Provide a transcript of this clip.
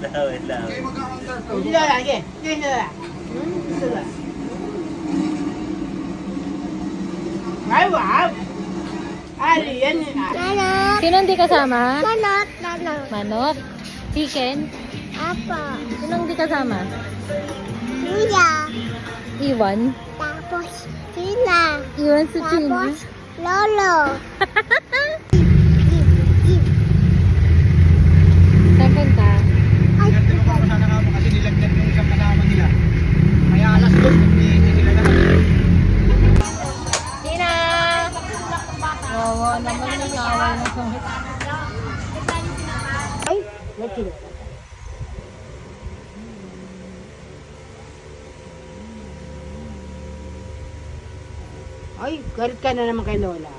Wait lang. Hindi na lagi. Hindi na lang. Hindi na. Ay, wow! Ay, yan yun. Manok. Sino hindi kasama? Manok. Manok. Manok? Chicken? Apo. Sino hindi kasama? Kuya. Iwan? Tapos sila. Iwan si China? Tapos lolo. Saan punta? Ay, Sana nga mo kasi nilagyan yung isang kasama nila. Kaya alas 2, hindi sila naman. Tina! Oo, naman nag-away na sa Ay, nagkilo. Ay, galit ka na naman kay Lola.